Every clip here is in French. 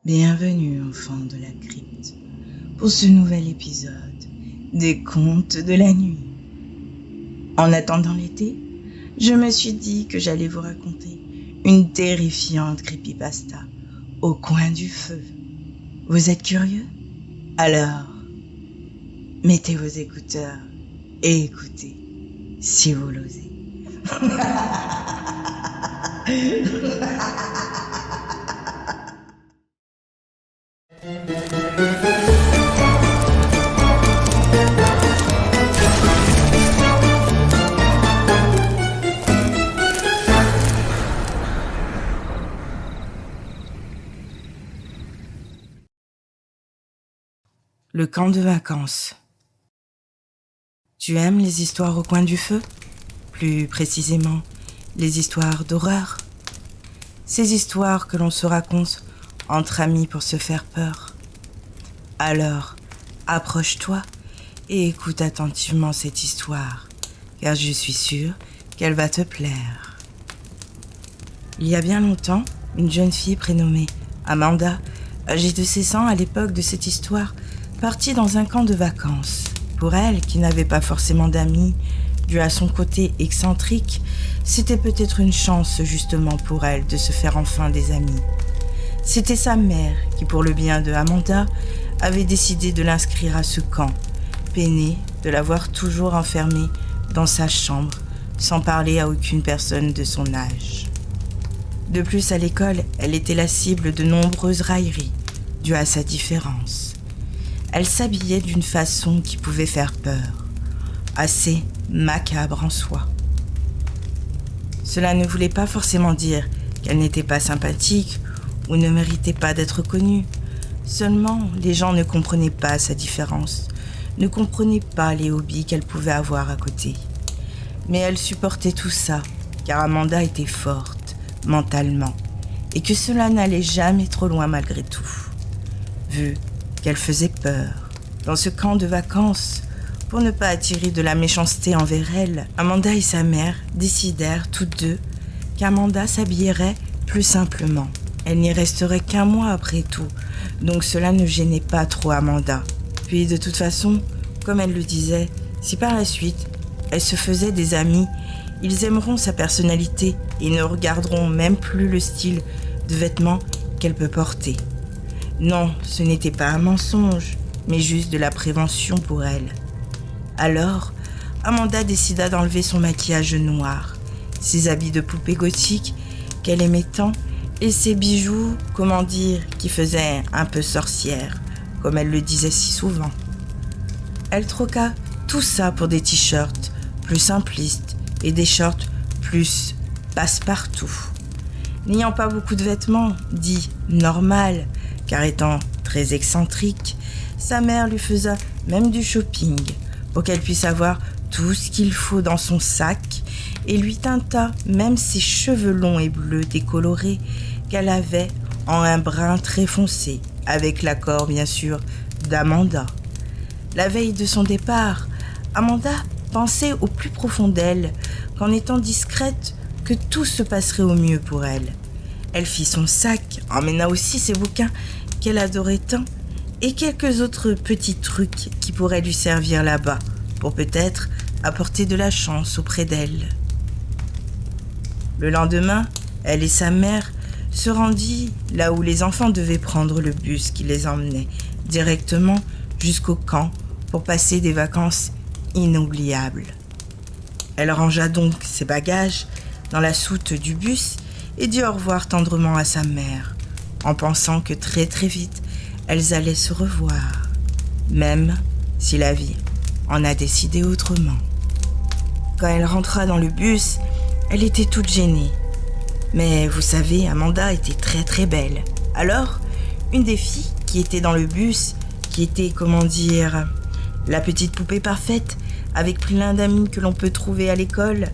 Bienvenue, enfants de la crypte, pour ce nouvel épisode des Contes de la nuit. En attendant l'été, je me suis dit que j'allais vous raconter une terrifiante creepypasta au coin du feu. Vous êtes curieux? Alors, mettez vos écouteurs et écoutez, si vous l'osez. Le camp de vacances. Tu aimes les histoires au coin du feu? Plus précisément, les histoires d'horreur. Ces histoires que l'on se raconte entre amis pour se faire peur. Alors, approche-toi et écoute attentivement cette histoire, car je suis sûre qu'elle va te plaire. Il y a bien longtemps, une jeune fille prénommée Amanda, âgée de 16 ans à l'époque de cette histoire, partie dans un camp de vacances. Pour elle, qui n'avait pas forcément d'amis, dû à son côté excentrique, c'était peut-être une chance justement pour elle de se faire enfin des amis. C'était sa mère qui, pour le bien de Amanda, avait décidé de l'inscrire à ce camp, peinée de la voir toujours enfermée dans sa chambre, sans parler à aucune personne de son âge. De plus, à l'école, elle était la cible de nombreuses railleries, dues à sa différence. Elle s'habillait d'une façon qui pouvait faire peur, assez macabre en soi. Cela ne voulait pas forcément dire qu'elle n'était pas sympathique ou ne méritait pas d'être connue. Seulement, les gens ne comprenaient pas sa différence, ne comprenaient pas les hobbies qu'elle pouvait avoir à côté. Mais elle supportait tout ça, car Amanda était forte, mentalement, et que cela n'allait jamais trop loin malgré tout. Vu qu'elle faisait peur. Dans ce camp de vacances, pour ne pas attirer de la méchanceté envers elle, Amanda et sa mère décidèrent toutes deux qu'Amanda s'habillerait plus simplement. Elle n'y resterait qu'un mois après tout, donc cela ne gênait pas trop Amanda. Puis de toute façon, comme elle le disait, si par la suite elle se faisait des amis, ils aimeront sa personnalité et ne regarderont même plus le style de vêtements qu'elle peut porter. Non, ce n'était pas un mensonge, mais juste de la prévention pour elle. Alors, Amanda décida d'enlever son maquillage noir, ses habits de poupée gothique qu'elle aimait tant et ses bijoux, qui faisaient un peu sorcière, comme elle le disait si souvent. Elle troqua tout ça pour des t-shirts plus simplistes et des shorts plus passe-partout. N'ayant pas beaucoup de vêtements dits normal, car étant très excentrique, sa mère lui faisait même du shopping pour qu'elle puisse avoir tout ce qu'il faut dans son sac et lui teinta même ses cheveux longs et bleus décolorés qu'elle avait en un brun très foncé, avec l'accord bien sûr d'Amanda. La veille de son départ, Amanda pensait au plus profond d'elle qu'en étant discrète, que tout se passerait au mieux pour elle. Elle fit son sac, emmena aussi ses bouquins qu'elle adorait tant et quelques autres petits trucs qui pourraient lui servir là-bas pour peut-être apporter de la chance auprès d'elle. Le lendemain, elle et sa mère se rendirent là où les enfants devaient prendre le bus qui les emmenait directement jusqu'au camp pour passer des vacances inoubliables. Elle rangea donc ses bagages dans la soute du bus et dit au revoir tendrement à sa mère, en pensant que très très vite, elles allaient se revoir, même si la vie en a décidé autrement. Quand elle rentra dans le bus, elle était toute gênée. Mais vous savez, Amanda était très très belle. Alors, une des filles qui était dans le bus, qui était, la petite poupée parfaite, avec plein d'amis que l'on peut trouver à l'école,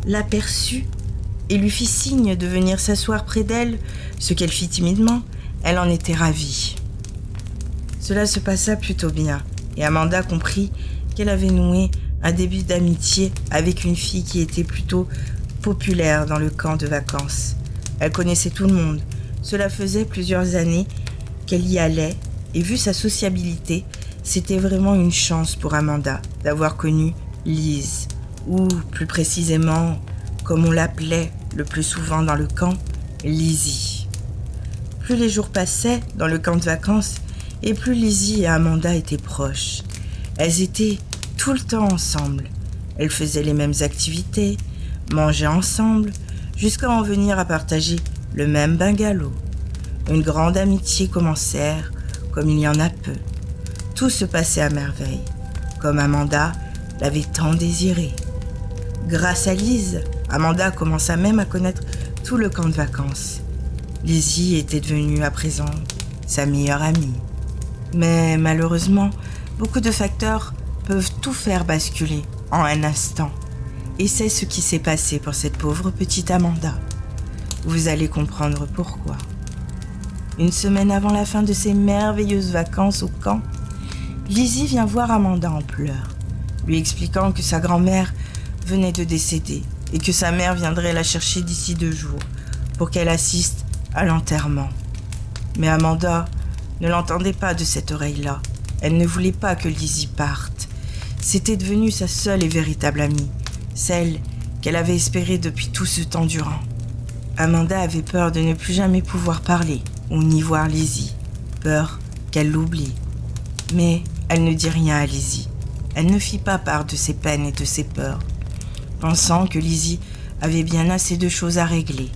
l'aperçut et lui fit signe de venir s'asseoir près d'elle, ce qu'elle fit timidement. Elle en était ravie. Cela se passa plutôt bien, et Amanda comprit qu'elle avait noué un début d'amitié avec une fille qui était plutôt populaire dans le camp de vacances. Elle connaissait tout le monde. Cela faisait plusieurs années qu'elle y allait, et vu sa sociabilité, c'était vraiment une chance pour Amanda d'avoir connu Lise, ou plus précisément, comme on l'appelait le plus souvent dans le camp, Lizzie. Plus les jours passaient dans le camp de vacances, et plus Lizzie et Amanda étaient proches. Elles étaient tout le temps ensemble. Elles faisaient les mêmes activités, mangeaient ensemble, jusqu'à en venir à partager le même bungalow. Une grande amitié commencèrent, comme il y en a peu. Tout se passait à merveille, comme Amanda l'avait tant désiré. Grâce à Lise, Amanda commença même à connaître tout le camp de vacances. Lizzie était devenue à présent sa meilleure amie. Mais malheureusement, beaucoup de facteurs peuvent tout faire basculer en un instant. Et c'est ce qui s'est passé pour cette pauvre petite Amanda. Vous allez comprendre pourquoi. Une semaine avant la fin de ses merveilleuses vacances au camp, Lizzie vient voir Amanda en pleurs, lui expliquant que sa grand-mère venait de décéder et que sa mère viendrait la chercher d'ici 2 jours pour qu'elle assiste à l'enterrement. Mais Amanda ne l'entendait pas de cette oreille-là. Elle ne voulait pas que Lizzie parte. C'était devenu sa seule et véritable amie, celle qu'elle avait espérée depuis tout ce temps durant. Amanda avait peur de ne plus jamais pouvoir parler ou ni voir Lizzie, peur qu'elle l'oublie. Mais elle ne dit rien à Lizzie. Elle ne fit pas part de ses peines et de ses peurs, pensant que Lizzie avait bien assez de choses à régler,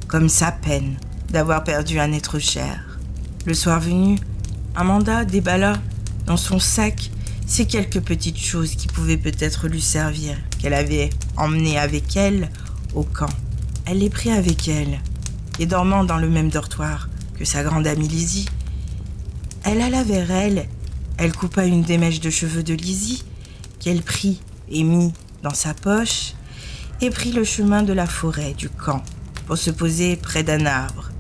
comme sa peine d'avoir perdu un être cher. Le soir venu, Amanda déballa dans son sac ces quelques petites choses qui pouvaient peut-être lui servir, qu'elle avait emmenées avec elle au camp. Elle les prit avec elle, et dormant dans le même dortoir que sa grande amie Lizzie, elle alla vers elle, elle coupa une des mèches de cheveux de Lizzie, qu'elle prit et mit dans sa poche, et prit le chemin de la forêt du camp pour se poser près d'un arbre,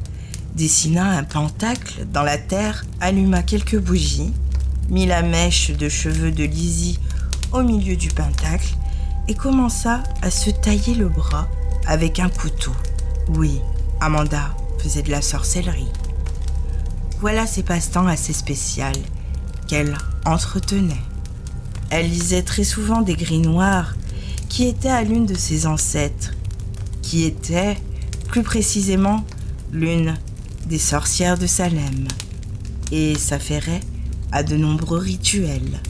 dessina un pentacle dans la terre, alluma quelques bougies, mit la mèche de cheveux de Lizzie au milieu du pentacle et commença à se tailler le bras avec un couteau. Oui, Amanda faisait de la sorcellerie. Voilà ses passe-temps assez spéciaux qu'elle entretenait. Elle lisait très souvent des gris noirs qui étaient à l'une de ses ancêtres, qui était, plus précisément, l'une des sorcières de Salem, et s'affairait à de nombreux rituels.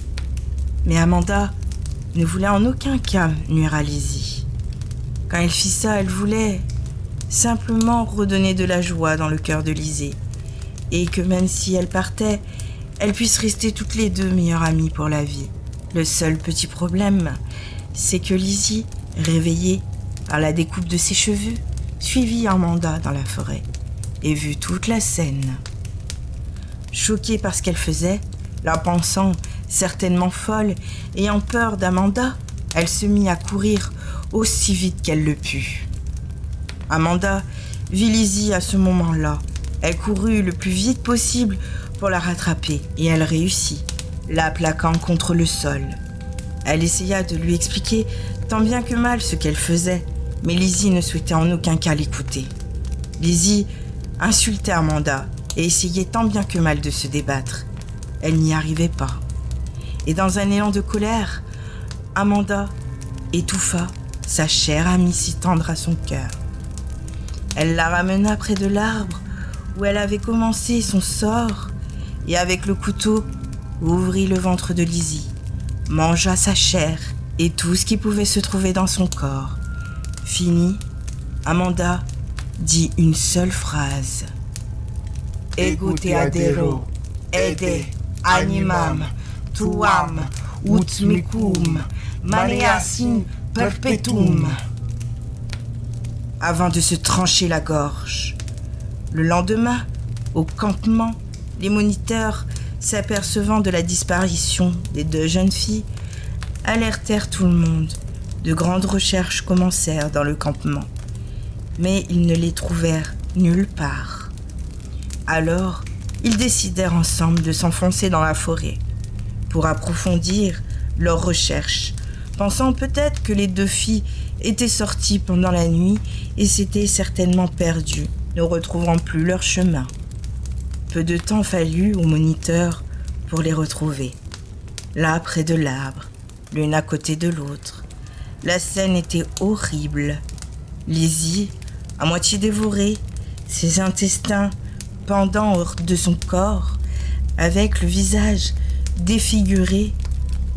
Mais Amanda ne voulait en aucun cas nuire à Lizzie. Quand elle fit ça, elle voulait simplement redonner de la joie dans le cœur de Lizzie, et que même si elle partait, elles puissent rester toutes les deux meilleures amies pour la vie. Le seul petit problème, c'est que Lizzie, réveillée par la découpe de ses cheveux, suivit Amanda dans la forêt et vit toute la scène. Choquée par ce qu'elle faisait, la pensant certainement folle, ayant peur d'Amanda, elle se mit à courir aussi vite qu'elle le put. Amanda vit Lizzie à ce moment-là. Elle courut le plus vite possible pour la rattraper et elle réussit, la plaquant contre le sol. Elle essaya de lui expliquer tant bien que mal ce qu'elle faisait, mais Lizzie ne souhaitait en aucun cas l'écouter. Lizzie insultait Amanda et essayait tant bien que mal de se débattre. Elle n'y arrivait pas. Et dans un élan de colère, Amanda étouffa sa chère amie si tendre à son cœur. Elle la ramena près de l'arbre où elle avait commencé son sort et avec le couteau ouvrit le ventre de Lizzie, mangea sa chair et tout ce qui pouvait se trouver dans son corps. Fini, Amanda dit une seule phrase. Ego te adero, ede animam, tuam, ut mecum, maneasin perpetuum. Avant de se trancher la gorge. Le lendemain, au campement, les moniteurs, s'apercevant de la disparition des 2 jeunes filles, alertèrent tout le monde. De grandes recherches commencèrent dans le campement, mais ils ne les trouvèrent nulle part. Alors, ils décidèrent ensemble de s'enfoncer dans la forêt pour approfondir leurs recherches, pensant peut-être que les 2 filles étaient sorties pendant la nuit et s'étaient certainement perdues, ne retrouvant plus leur chemin. Peu de temps fallut au moniteur pour les retrouver. Là, près de l'arbre, l'une à côté de l'autre. La scène était horrible. Lizzie, à moitié dévorée, ses intestins pendant hors de son corps, avec le visage défiguré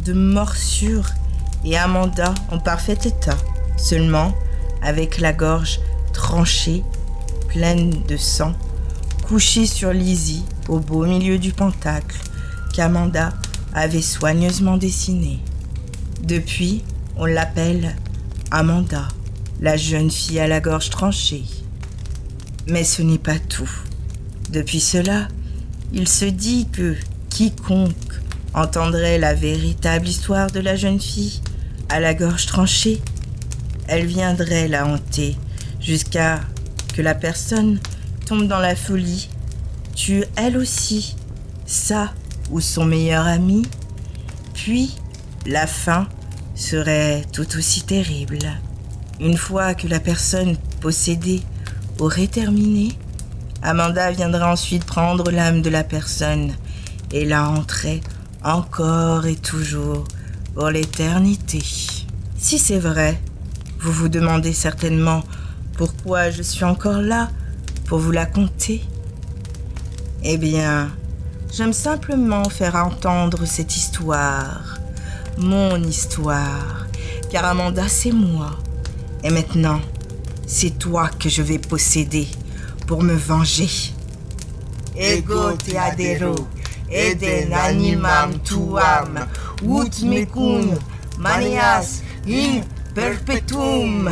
de morsures, et Amanda en parfait état, seulement avec la gorge tranchée, pleine de sang, couchée sur Lizzie au beau milieu du pentacle qu'Amanda avait soigneusement dessiné. Depuis, on l'appelle Amanda, la jeune fille à la gorge tranchée. Mais ce n'est pas tout. Depuis cela, il se dit que quiconque entendrait la véritable histoire de la jeune fille à la gorge tranchée, elle viendrait la hanter jusqu'à que la personne tombe dans la folie, tue elle aussi sa ou son meilleur ami, puis la fin serait tout aussi terrible. Une fois que la personne possédée aurait terminé, Amanda viendra ensuite prendre l'âme de la personne et la hanterait encore et toujours pour l'éternité. Si c'est vrai, vous vous demandez certainement pourquoi je suis encore là pour vous la conter. Eh bien, j'aime simplement faire entendre cette histoire, mon histoire, car Amanda c'est moi. Et maintenant, c'est toi que je vais posséder pour me venger. Ego te adero, eden animam tuam, ut mecum manias in perpetuum.